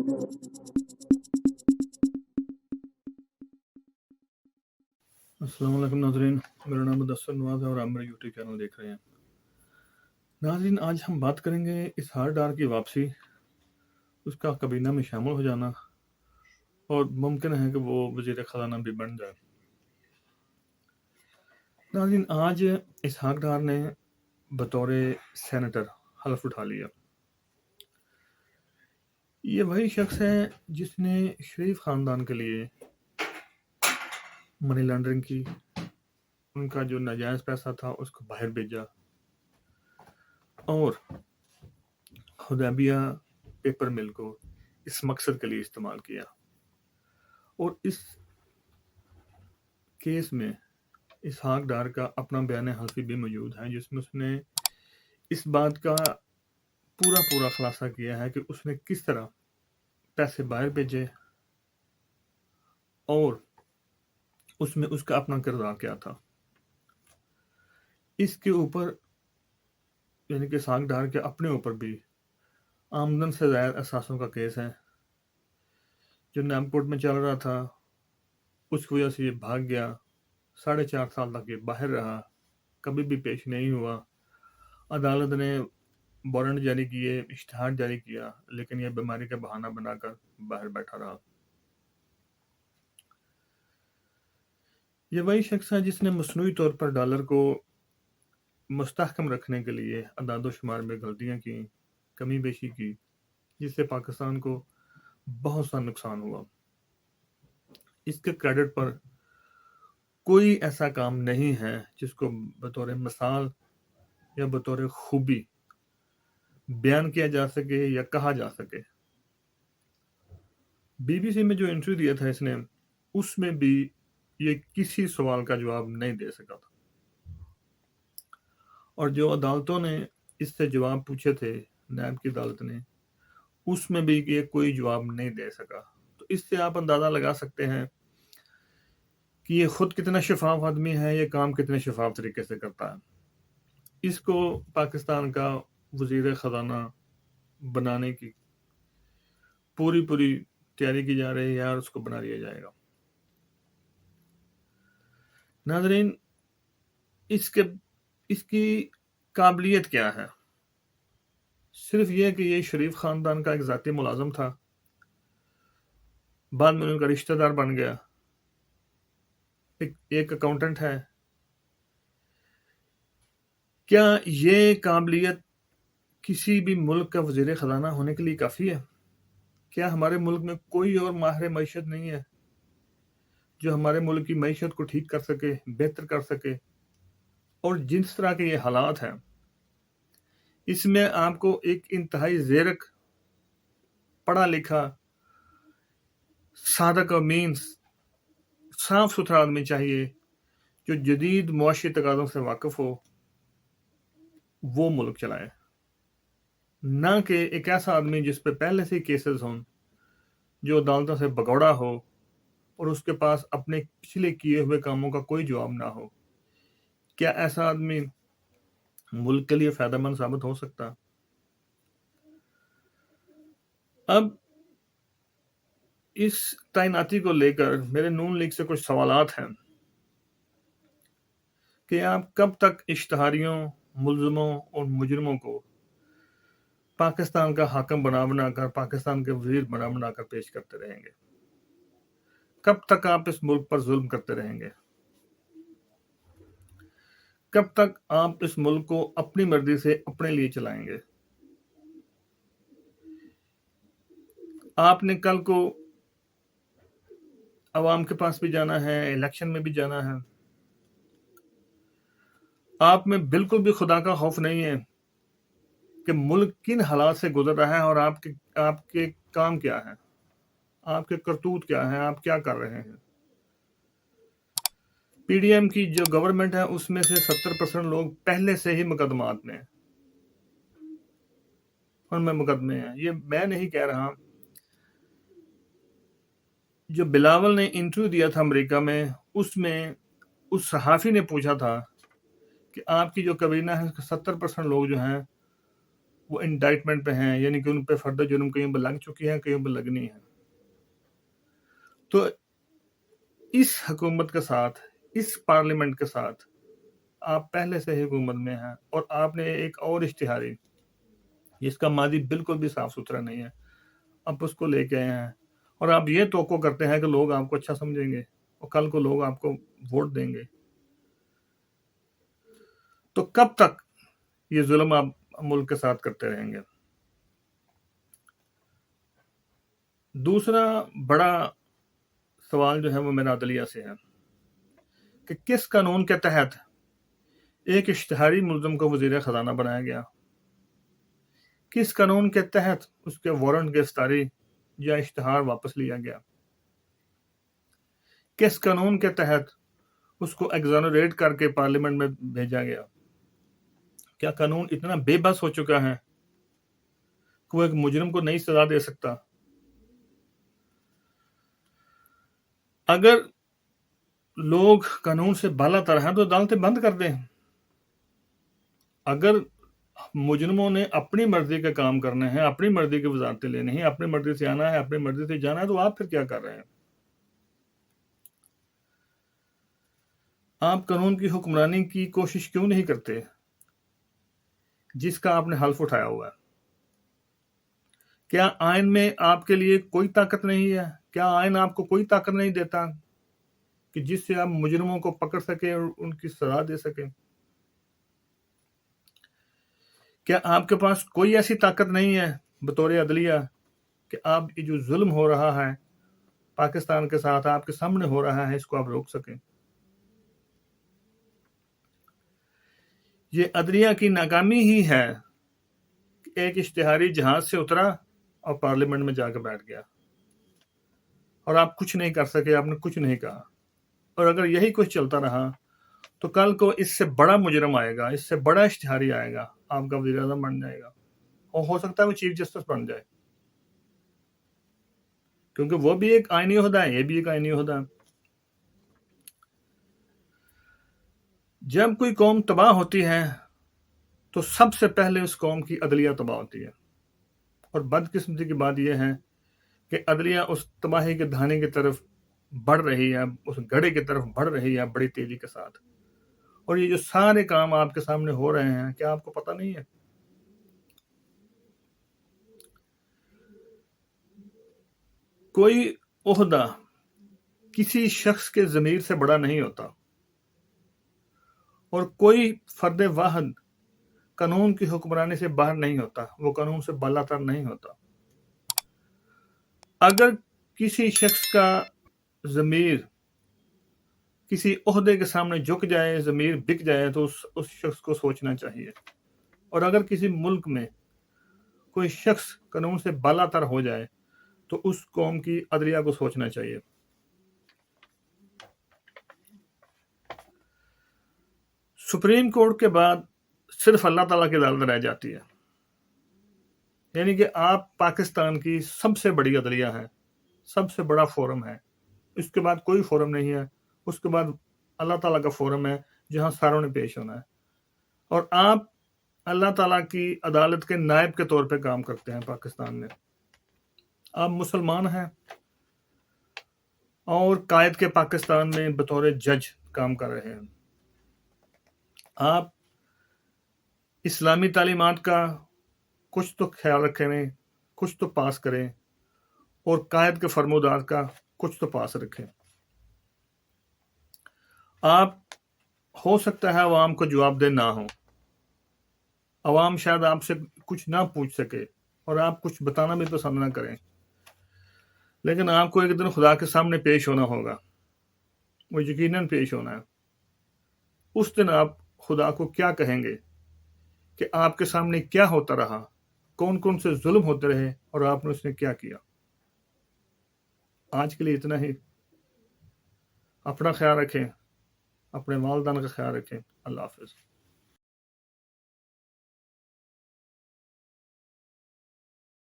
अस्सलाम वालेकुम नाज़रीन, मेरा नाम मुदस्सिर नवाज़ है और आप मेरा यूट्यूब चैनल देख रहे हैं। नाज़रीन, आज हम बात करेंगे इसहाक डार की वापसी, उसका काबीना में शामिल हो जाना और मुमकिन है कि वो वज़ीर ख़ज़ाना भी बन जाए। नाज़रीन, आज इसहाक डार ने बतौर सेनेटर हल्फ उठा लिया। ये वही शख्स है जिसने शरीफ ख़ानदान के लिए मनी लॉन्ड्रिंग की, उनका जो नाजायज़ पैसा था उसको बाहर भेजा और हुदैबिया पेपर मिल को इस मकसद के लिए इस्तेमाल किया। और इस केस में इसहाक डार का अपना बयान हल्फी भी मौजूद है, जिसमें उसने इस बात का पूरा खुलासा किया है कि उसने किस तरह पैसे बाहर भेजे और उसमें उसका अपना किरदार क्या था। इसके ऊपर यानी कि इसहाक डार के अपने ऊपर भी आमदन से ज़ायद असासों का केस है, जो नाम कोर्ट में चल रहा था। उसकी वजह से ये भाग गया, 4.5 साल तक ये बाहर रहा, कभी भी पेश नहीं हुआ। अदालत ने वारंट जारी किए, इश्तिहार जारी किया, लेकिन यह बीमारी का बहाना बनाकर बाहर बैठा रहा। ये वही शख्स है जिसने मसनूई तौर पर डॉलर को मुस्तहकम रखने के लिए अदाद-ओ-शुमार में गलतियां की, कमी बेशी की, जिससे पाकिस्तान को बहुत सा नुकसान हुआ। इसके क्रेडिट पर कोई ऐसा काम नहीं है जिसको बतौर मिसाल या बतौर खूबी बयान किया जा सके या कहा जा सके। बीबीसी में जो इंटरव्यू दिया था इसने, उसमें भी ये किसी सवाल का जवाब नहीं दे सका था, और जो अदालतों ने इससे जवाब पूछे थे, नायब की अदालत ने, उसमें भी ये कोई जवाब नहीं दे सका। तो इससे आप अंदाज़ा लगा सकते हैं कि ये खुद कितना शफाफ आदमी है, ये काम कितने शफाफ तरीके से करता है। इसको पाकिस्तान का वज़ीर ख़ज़ाना बनाने की पूरी तैयारी की जा रही है और उसको बना दिया जाएगा। नाज़रीन, इसकी काबिलियत क्या है? सिर्फ ये कि ये शरीफ ख़ानदान का एक ज़ाती मुलाज़िम था, बाद में उनका रिश्तेदार बन गया, एक अकाउंटेंट है। क्या ये काबिलियत किसी भी मुल्क का वज़ीर ख़ज़ाना होने के लिए काफ़ी है? क्या हमारे मुल्क में कोई और माहिर मईशत नहीं है जो हमारे मुल्क की मईशत को ठीक कर सके, बेहतर कर सके? और जिस तरह के ये हालात हैं, इसमें आपको एक इंतहाई ज़ेरक, पढ़ा लिखा, सादक और मीन्स साफ सुथरा आदमी चाहिए जो जदीद मुआशी तकाज़ों से वाकिफ हो, वो मुल्क चलाए, ना कि एक ऐसा आदमी जिस पे पहले से ही केसेस हों, जो अदालतों से भगौड़ा हो और उसके पास अपने पिछले किए हुए कामों का कोई जवाब ना हो। क्या ऐसा आदमी मुल्क के लिए फायदेमंद साबित हो सकता? अब इस तैनाती को लेकर मेरे नून लीग से कुछ सवालात हैं कि आप कब तक इश्तिहारियों, मुल्ज़िमों और मुजरिमों को पाकिस्तान का हाकिम बनाकर, पाकिस्तान के वज़ीर बनाकर पेश करते रहेंगे? कब तक आप इस मुल्क पर जुल्म करते रहेंगे? कब तक आप इस मुल्क को अपनी मर्जी से अपने लिए चलाएंगे? आपने कल को अवाम के पास भी जाना है, इलेक्शन में भी जाना है। आप में बिल्कुल भी खुदा का खौफ नहीं है कि मुल्क किन हालात से गुजर रहा है और आपके काम क्या है, आपके करतूत क्या है, आप क्या कर रहे हैं। पीडीएम की जो गवर्नमेंट है उसमें से 70% लोग पहले से ही मुकदमात में हैं, उनमें मुकदमे हैं। ये मैं नहीं कह रहा। जो बिलावल ने इंटरव्यू दिया था अमेरिका में, उसमें उस सहाफ़ी ने पूछा था कि आपकी जो काबीना है 70% लोग जो हैं वो इंडाइटमेंट पे हैं, यानी कि उन पे फर्द जुर्म कहीं पर लग चुकी है, कहीं पर लगनी है। तो इस हुकूमत के साथ, इस पार्लियामेंट के साथ आप पहले से ही हुकूमत में हैं और आपने एक और इश्तिहारी जिसका मादी बिल्कुल भी साफ सुथरा नहीं है, आप उसको लेके आए हैं और आप ये तवक्को करते हैं कि लोग आपको अच्छा समझेंगे और कल को लोग आपको वोट देंगे। तो कब तक ये जुल्म आप मुल्क के साथ करते रहेंगे? दूसरा बड़ा सवाल जो है वो मेरा अदलिया से है कि किस कानून के तहत एक इश्तिहारी मुल्ज़िम को वज़ीर ख़ज़ाना बनाया गया? किस कानून के तहत उसके वारंट गिरफ्तारी या इश्तिहार वापस लिया गया? किस कानून के तहत उसको एग्जोनरेट करके पार्लियामेंट में भेजा गया? क्या कानून इतना बेबस हो चुका है कि वो एक मुजरिम को नई सजा दे सकता? अगर लोग कानून से बालातर हैं तो अदालतें बंद कर दें। अगर मुजरिमों ने अपनी मर्जी के काम करने हैं, अपनी मर्जी की वजारतें लेनी है, अपनी मर्जी से आना है, अपनी मर्जी से जाना है, तो आप फिर क्या कर रहे हैं? आप कानून की हुक्मरानी की कोशिश क्यों नहीं करते जिसका आपने हल्फ उठाया हुआ है? क्या आइन में आपके लिए कोई ताकत नहीं है? क्या आइन आपको कोई ताकत नहीं देता कि जिससे आप मुजरिमों को पकड़ सके और उनकी सजा दे सके? क्या आपके पास कोई ऐसी ताकत नहीं है बतौर अदलिया कि आप ये जो जुल्म हो रहा है पाकिस्तान के साथ आपके सामने हो रहा है इसको आप रोक सकें? ये अदलिया की नाकामी ही है कि एक इश्तिहारी जहाज से उतरा और पार्लियामेंट में जाकर बैठ गया और आप कुछ नहीं कर सके, आपने कुछ नहीं कहा। और अगर यही कुछ चलता रहा तो कल को इससे बड़ा मुजरम आएगा, इससे बड़ा इश्तिहारी आएगा, आपका वज़ीर आज़म बन जाएगा और हो सकता है वो चीफ जस्टिस बन जाए, क्योंकि वो भी एक आईनी ओहदा है, ये भी एक आईनी ओहदा है। जब कोई कौम तबाह होती है तो सबसे पहले उस कौम की अदलिया तबाह होती है और बदकिस्मती की बात यह है कि अदलिया उस तबाही के धाने की तरफ बढ़ रही है, उस गड़े की तरफ बढ़ रही है बड़ी तेजी के साथ। और ये जो सारे काम आपके सामने हो रहे हैं, क्या आपको पता नहीं है? कोई ओहदा किसी शख्स के ज़मीर से बड़ा नहीं होता और कोई फर्द वाहिद कानून की हुक्मरानी से बाहर नहीं होता, वो कानून से बालातर नहीं होता। अगर किसी शख्स का ज़मीर किसी ओहदे के सामने झुक जाए, ज़मीर बिक जाए, तो उस शख्स को सोचना चाहिए। और अगर किसी मुल्क में कोई शख्स कानून से बालातर हो जाए तो उस कौम की अदलिया को सोचना चाहिए। सुप्रीम कोर्ट के बाद सिर्फ अल्लाह ताला की अदालत रह जाती है, यानी कि आप पाकिस्तान की सबसे बड़ी अदलिया है, सबसे बड़ा फोरम है। इसके बाद कोई फोरम नहीं है, उसके बाद अल्लाह ताला का फोरम है जहां सारों ने पेश होना है और आप अल्लाह ताला की अदालत के नायब के तौर पे काम करते हैं पाकिस्तान में। आप मुसलमान हैं और कायद के पाकिस्तान में बतौर जज काम कर रहे हैं। आप इस्लामी तालीमात का कुछ तो ख्याल रखें, कुछ तो पास करें और कायद के फरमोदार का कुछ तो पास रखें। आप हो सकता है अवाम को जवाबदेह ना हो, अवाम शायद आपसे कुछ ना पूछ सके और आप कुछ बताना भी पसंद ना करें, लेकिन आपको एक दिन खुदा के सामने पेश होना होगा, वो यकीनन पेश होना है। उस दिन आप खुदा को क्या कहेंगे कि आपके सामने क्या होता रहा, कौन कौन से जुल्म होते रहे और आपने उसने क्या किया। आज के लिए इतना ही। अपना ख्याल रखें, अपने वालिदैन का ख्याल रखें। अल्लाह हाफिज़।